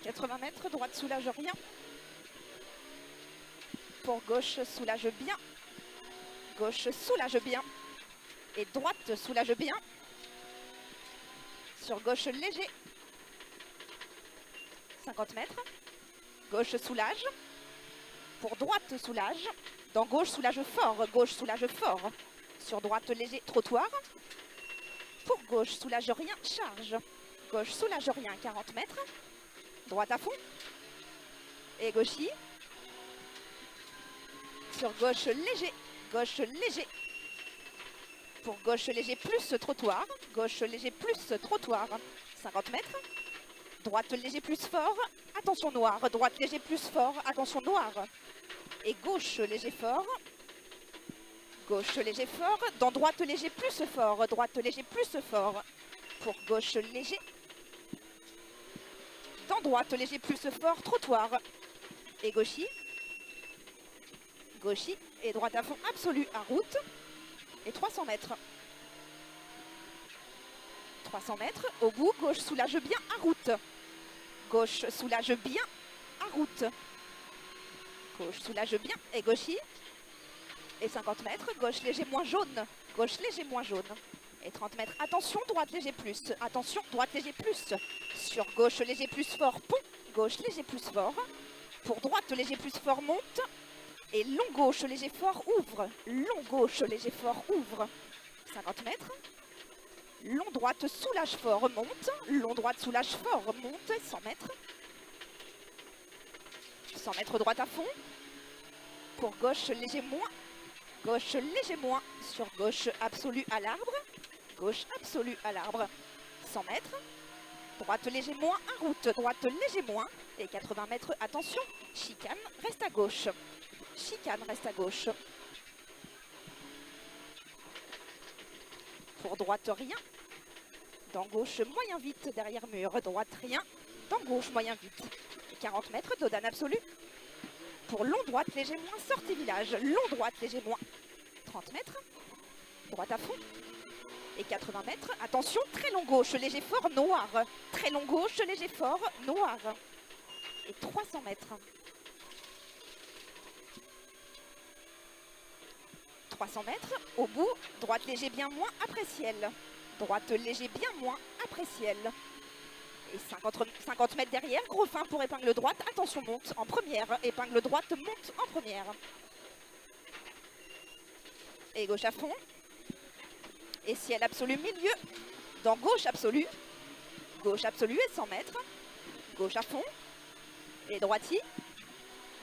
80 mètres, droite soulage rien. Pour gauche, soulage bien. Gauche soulage bien. Et droite soulage bien. Sur gauche léger. 50 mètres. Gauche soulage. Pour droite soulage. Dans gauche soulage fort. Gauche soulage fort. Sur droite léger, trottoir. Pour gauche soulage rien, charge. Gauche soulage rien, 40 mètres. Droite à fond. Et gauchis. Sur gauche léger. Gauche léger. Pour gauche léger plus trottoir. Gauche léger plus trottoir. 50 mètres. Droite léger plus fort. Attention noir. Droite léger plus fort. Attention noir. Et gauche léger fort. Gauche léger fort. Dans droite léger plus fort. Droite léger plus fort. Pour gauche léger. Dans droite léger plus fort. Trottoir. Et gauchis. Gauchis. Et droite à fond absolu à route. Et 300 mètres. 300 mètres. Au bout, gauche soulage bien à route. Gauche soulage bien à route. Gauche soulage bien et gauchis. Et 50 mètres. Gauche léger moins jaune. Gauche léger moins jaune. Et 30 mètres. Attention, droite léger plus. Attention, droite léger plus. Sur gauche léger plus fort, pont. Gauche léger plus fort. Pour droite léger plus fort, monte. Et long gauche léger fort, ouvre. Long gauche léger fort, ouvre. 50 mètres. Long droite soulage fort, monte. Long droite soulage fort, monte. 100 mètres. 100 mètres droite à fond. Pour gauche léger moins. Gauche léger moins. Sur gauche absolue à l'arbre. Gauche absolue à l'arbre. 100 mètres. Droite léger moins à route. Droite léger moins. Et 80 mètres, attention. Chicane, reste à gauche. Chicane, reste à gauche. Pour droite, rien. Dans gauche, moyen vite derrière mur. Droite, rien. Dans gauche, moyen vite. 40 mètres, dodane absolue. Pour long droite, léger moins, sortie village. Long droite, léger moins. 30 mètres. Droite à fond. Et 80 mètres. Attention, très long gauche, léger fort, noir. Très long gauche, léger fort, noir. Et 300 mètres. 300 mètres. Au bout, droite léger bien moins, après ciel. Droite léger bien moins, après ciel. Et 50 mètres derrière, gros fin pour épingle droite. Attention, monte en première. Épingle droite, monte en première. Et gauche à fond. Et ciel absolu milieu. Dans gauche absolue. Gauche absolue et 100 mètres. Gauche à fond. Et droiti.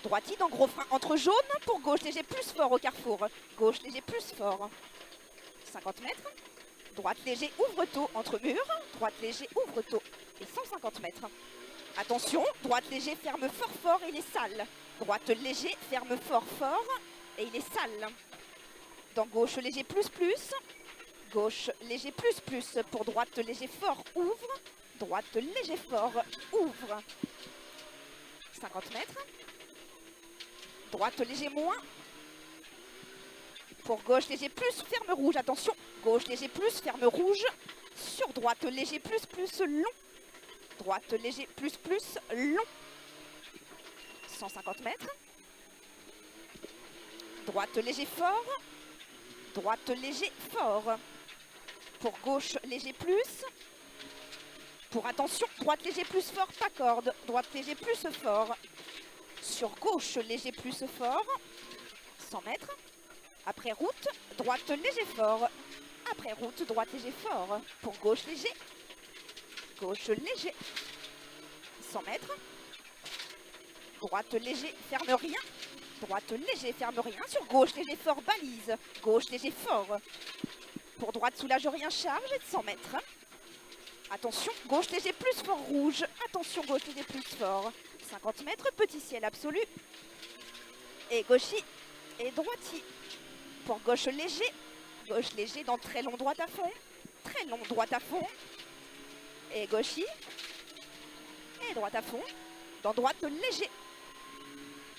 Droiti dans gros frein entre jaune pour gauche léger plus fort au carrefour. Gauche léger plus fort. 50 mètres. Droite léger ouvre tôt entre murs. Droite léger ouvre tôt. Et 150 mètres. Attention, droite léger ferme fort fort et il est sale. Droite léger ferme fort fort et il est sale. Dans gauche léger plus plus. Gauche léger plus plus. Pour droite léger fort ouvre. Droite léger fort ouvre. 50 mètres. Droite léger moins. Pour gauche léger plus, ferme rouge, attention. Gauche léger plus, ferme rouge. Sur droite léger plus plus, long. Droite léger plus plus, long. 150 mètres. Droite léger fort. Droite léger fort. Pour gauche léger plus. Pour attention, droite léger plus fort, pas corde. Droite léger plus fort. Sur gauche léger plus fort. 100 mètres. Après route, droite léger fort. Après route, droite léger fort. Pour gauche léger. Gauche léger. 100 mètres. Droite léger, ferme rien. Droite léger, ferme rien. Sur gauche léger fort, balise. Gauche léger fort. Pour droite, soulage rien, charge. Et 100 mètres. Attention, gauche léger plus fort rouge. Attention, gauche léger plus fort. 50 mètres, petit ciel absolu. Et gauchi. Et droiti. Pour gauche léger. Gauche léger dans très long droite à fond. Très long droite à fond. Et gauchi. Et droite à fond. Dans droite léger.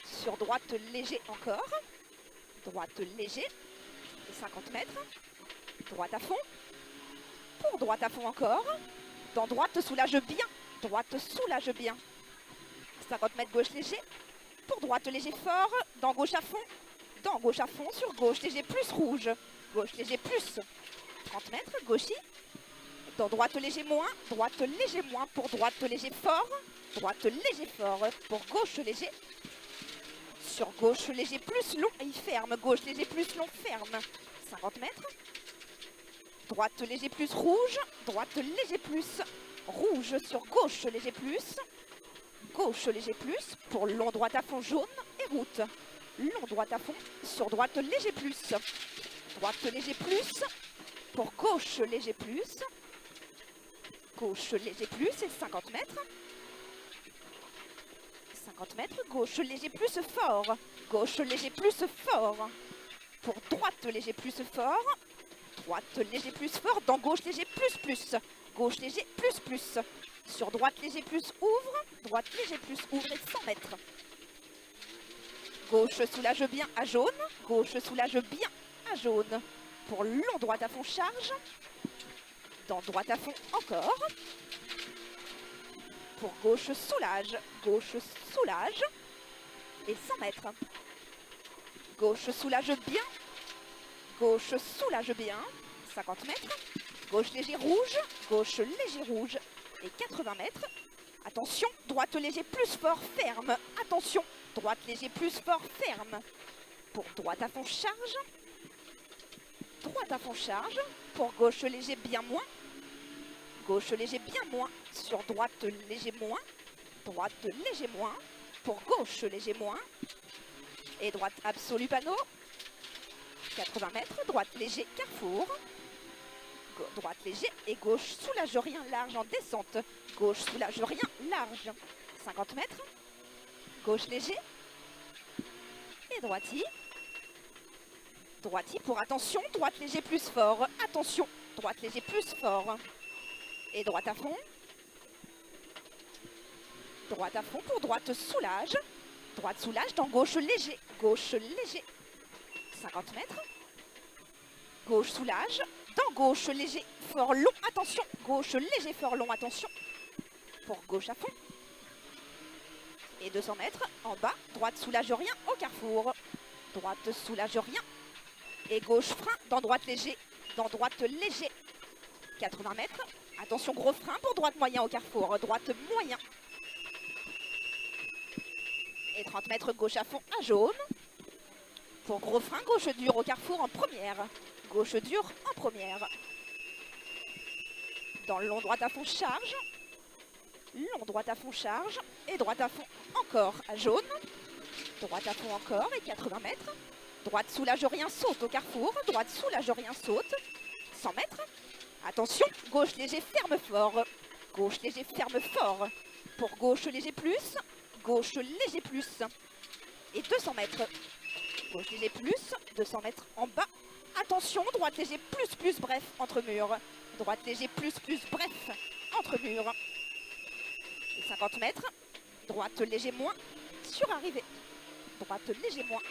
Sur droite léger encore. Droite léger. Et 50 mètres. Droite à fond. Pour droite à fond encore. Dans droite soulage bien. Droite soulage bien. 50 mètres, gauche léger. Pour droite léger fort, dans gauche à fond. Dans gauche à fond, sur gauche léger plus rouge. Gauche léger plus. 30 mètres, gauchy. Dans droite léger moins pour droite léger fort. Droite léger fort pour gauche léger. Sur gauche léger plus long, il ferme. Gauche léger plus long, ferme. 50 mètres. Droite léger plus rouge. Droite léger plus rouge sur gauche léger plus. Gauche léger plus pour long droite à fond jaune et route. Long droite à fond sur droite léger plus. Droite léger plus pour gauche léger plus. Gauche léger plus et 50 mètres. 50 mètres, gauche léger plus fort. Gauche léger plus fort. Pour droite léger plus fort. Droite léger plus fort. Dans gauche léger plus plus. Gauche léger plus plus. Sur droite léger plus ouvre. Droite léger plus ouvre et 100 mètres. Gauche soulage bien à jaune. Gauche soulage bien à jaune. Pour long droite à fond charge. Dans droite à fond encore. Pour gauche soulage. Gauche soulage. Et 100 mètres. Gauche soulage bien. Gauche soulage bien. 50 mètres. Gauche léger rouge. Gauche léger rouge. Et 80 mètres. Attention, droite léger plus fort, ferme. Attention, droite léger plus fort, ferme. Pour droite à fond charge. Droite à fond charge. Pour gauche léger bien moins. Gauche léger bien moins. Sur droite léger moins. Droite léger moins. Pour gauche léger moins. Et droite absolue panneau. 80 mètres. Droite léger carrefour. Droite léger et gauche soulage rien large en descente. Gauche soulage rien large. 50 mètres. Gauche léger. Et droiti. Droiti pour attention. Droite léger plus fort. Attention. Droite léger plus fort. Et droite à fond. Droite à fond pour droite soulage. Droite soulage dans gauche léger. Gauche léger. 50 mètres. Gauche soulage. Dans gauche léger fort long. Attention. Gauche léger fort long. Attention. Pour gauche à fond. Et 200 mètres. En bas. Droite soulage rien au carrefour. Droite soulage rien. Et gauche frein dans droite léger. Dans droite léger. 80 mètres. Attention gros frein pour droite moyen au carrefour. Droite moyen. Et 30 mètres gauche à fond à jaune. Pour gros frein, gauche dur au carrefour en première. Gauche dur en première. Dans le long droite à fond charge. Long droite à fond charge. Et droite à fond encore à jaune. Droite à fond encore et 80 mètres. Droite soulage rien saute au carrefour. Droite soulage rien saute. 100 mètres. Attention, gauche léger ferme fort. Gauche léger ferme fort. Pour gauche léger plus. Gauche léger plus. Et 200 mètres. Gauche léger plus. 200 mètres en bas. Attention, droite léger plus plus bref entre murs. Droite léger plus plus bref entre murs. Et 50 mètres. Droite léger moins sur arrivée. Droite léger moins.